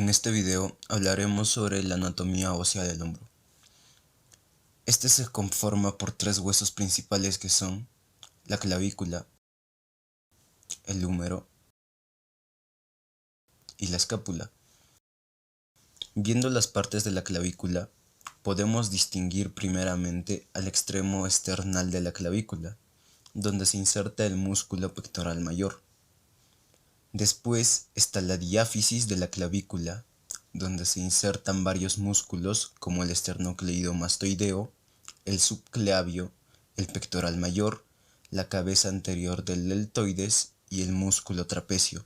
En este video hablaremos sobre la anatomía ósea del hombro. Este se conforma por tres huesos principales que son la clavícula, el húmero y la escápula. Viendo las partes de la clavícula, podemos distinguir primeramente al extremo external de la clavícula, donde se inserta el músculo pectoral mayor. Después está la diáfisis de la clavícula, donde se insertan varios músculos como el esternocleidomastoideo, el subclavio, el pectoral mayor, la cabeza anterior del deltoides y el músculo trapecio.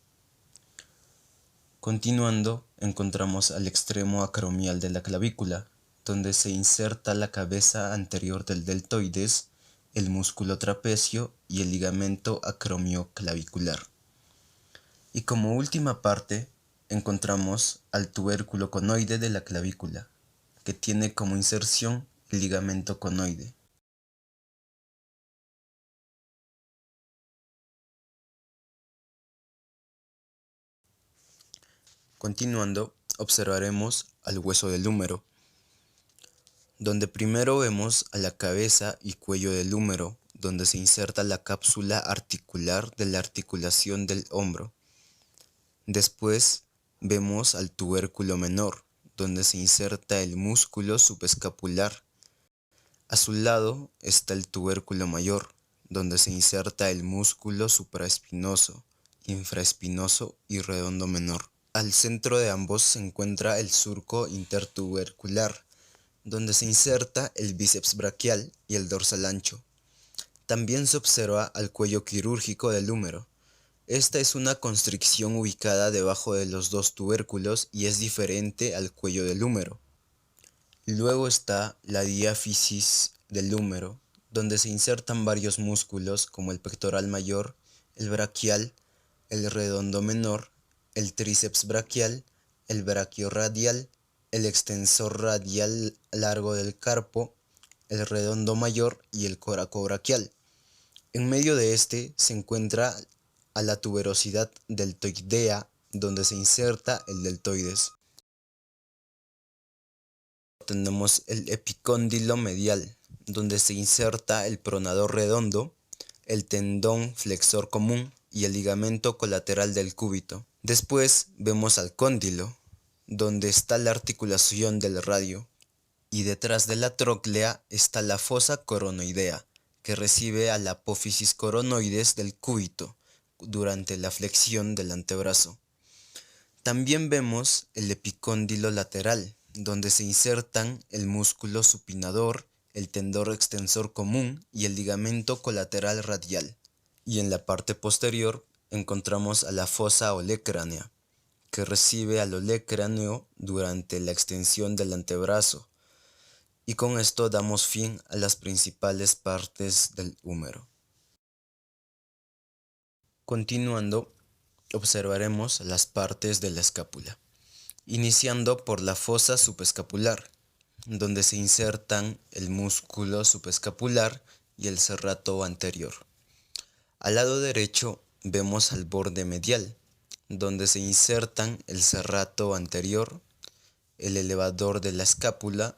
Continuando, encontramos al extremo acromial de la clavícula, donde se inserta la cabeza anterior del deltoides, el músculo trapecio y el ligamento acromioclavicular. Y como última parte, encontramos al tubérculo conoide de la clavícula, que tiene como inserción el ligamento conoide. Continuando, observaremos al hueso del húmero, donde primero vemos a la cabeza y cuello del húmero, donde se inserta la cápsula articular de la articulación del hombro. Después vemos al tubérculo menor, donde se inserta el músculo subescapular. A su lado está el tubérculo mayor, donde se inserta el músculo supraespinoso, infraespinoso y redondo menor. Al centro de ambos se encuentra el surco intertubercular, donde se inserta el bíceps braquial y el dorsal ancho. También se observa al cuello quirúrgico del húmero. Esta es una constricción ubicada debajo de los dos tubérculos y es diferente al cuello del húmero. Luego está la diáfisis del húmero, donde se insertan varios músculos como el pectoral mayor, el braquial, el redondo menor, el tríceps braquial, el braquiorradial, el extensor radial largo del carpo, el redondo mayor y el coracobraquial. En medio de este se encuentra a la tuberosidad deltoidea, donde se inserta el deltoides. Tenemos el epicóndilo medial, donde se inserta el pronador redondo, el tendón flexor común y el ligamento colateral del cúbito. Después vemos al cóndilo, donde está la articulación del radio, y detrás de la tróclea está la fosa coronoidea, que recibe a la apófisis coronoides del cúbito durante la flexión del antebrazo. También vemos el epicóndilo lateral, donde se insertan el músculo supinador, el tendón extensor común y el ligamento colateral radial. Y en la parte posterior encontramos a la fosa olecránea, que recibe al olecráneo durante la extensión del antebrazo. Y con esto damos fin a las principales partes del húmero. Continuando, observaremos las partes de la escápula, iniciando por la fosa subescapular, donde se insertan el músculo subescapular y el serrato anterior. Al lado derecho vemos al borde medial, donde se insertan el serrato anterior, el elevador de la escápula,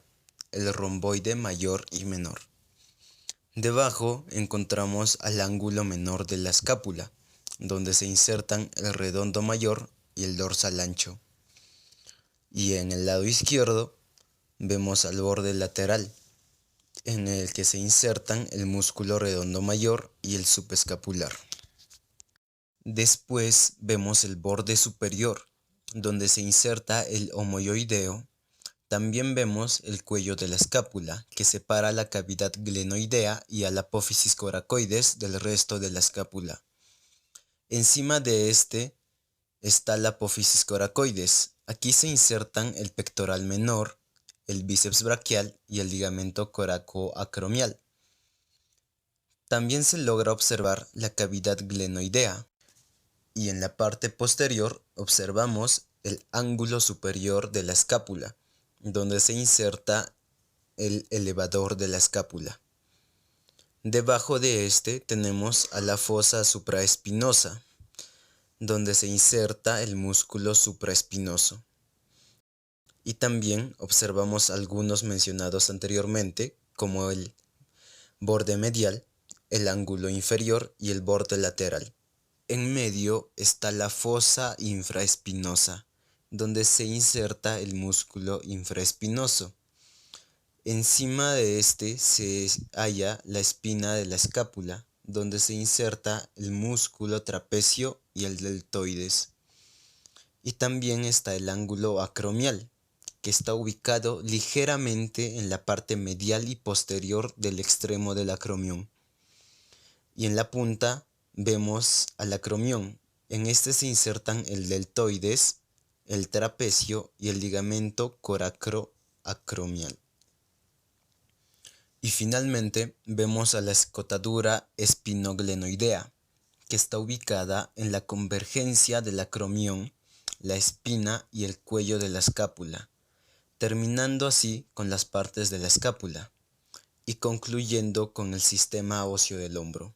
el romboide mayor y menor. Debajo encontramos al ángulo menor de la escápula, donde se insertan el redondo mayor y el dorsal ancho. Y en el lado izquierdo vemos al borde lateral, en el que se insertan el músculo redondo mayor y el subescapular. Después vemos el borde superior, donde se inserta el homoioideo. También vemos el cuello de la escápula, que separa la cavidad glenoidea y a la apófisis coracoides del resto de la escápula. Encima de este está la apófisis coracoides. Aquí se insertan el pectoral menor, el bíceps braquial y el ligamento coracoacromial. También se logra observar la cavidad glenoidea. Y en la parte posterior observamos el ángulo superior de la escápula, donde se inserta el elevador de la escápula. Debajo de este tenemos a la fosa supraespinosa, donde se inserta el músculo supraespinoso. Y también observamos algunos mencionados anteriormente, como el borde medial, el ángulo inferior y el borde lateral. En medio está la fosa infraespinosa, donde se inserta el músculo infraespinoso. Encima de este se halla la espina de la escápula, donde se inserta el músculo trapecio y el deltoides. Y también está el ángulo acromial, que está ubicado ligeramente en la parte medial y posterior del extremo del acromión. Y en la punta vemos al acromión. En este se insertan el deltoides, el trapecio y el ligamento coracroacromial. Y finalmente vemos a la escotadura espinoglenoidea, que está ubicada en la convergencia del acromión, la espina y el cuello de la escápula, terminando así con las partes de la escápula y concluyendo con el sistema óseo del hombro.